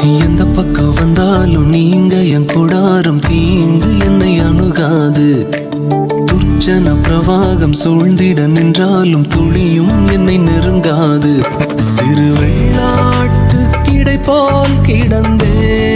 எந்த பக்கம் வந்தாலும் நீங்க என் கூடாரம் தீங்கு என்னை அணுகாது. துர்ச்சன பிரவாகம் சூழ்ந்திட நின்றாலும் துளியும் என்னை நெருங்காது. சிறு வெள்ளாட்டு கிடை போல் கிடந்தே